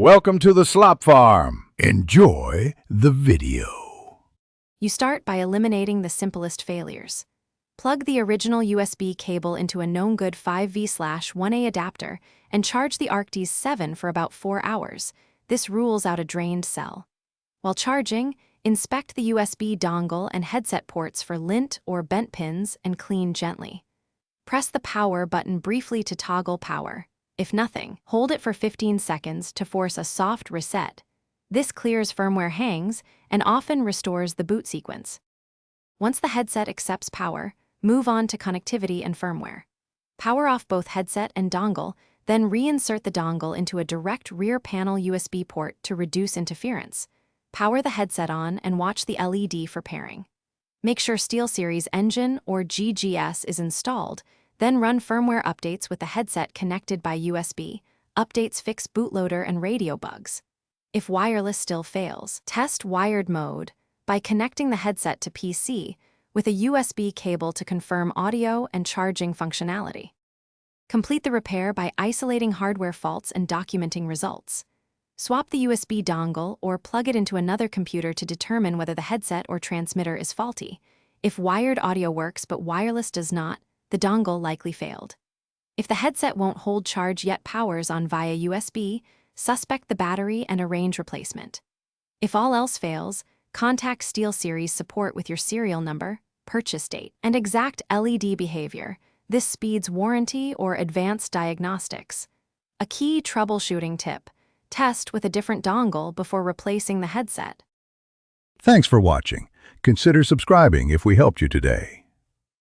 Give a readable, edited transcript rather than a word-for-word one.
Welcome to the Slop Farm. Enjoy the video. You start by eliminating the simplest failures. Plug the original USB cable into a known good 5V/1A adapter and charge the Arctis 7 for about 4 hours. This rules out a drained cell. While charging, inspect the USB dongle and headset ports for lint or bent pins and clean gently. Press the power button briefly to toggle power. If nothing, hold it for 15 seconds to force a soft reset. This clears firmware hangs and often restores the boot sequence. Once the headset accepts power, move on to connectivity and firmware. Power off both headset and dongle, then reinsert the dongle into a direct rear panel USB port to reduce interference. Power the headset on and watch the LED for pairing. Make sure Steelseries engine or GGS is installed, then run firmware updates with the headset connected by USB. Updates fix bootloader and radio bugs. If wireless still fails, test wired mode by connecting the headset to PC with a USB cable to confirm audio and charging functionality. Complete the repair by isolating hardware faults and documenting results. Swap the USB dongle or plug it into another computer to determine whether the headset or transmitter is faulty. If wired audio works but wireless does not, the dongle likely failed. If the headset won't hold charge yet powers on via USB, suspect the battery and arrange replacement. If all else fails, contact Steelseries support with your serial number, purchase date, and exact LED behavior. This speeds warranty or advanced diagnostics. A key troubleshooting tip: test with a different dongle before replacing the headset. Thanks for watching. Consider subscribing if we helped you today.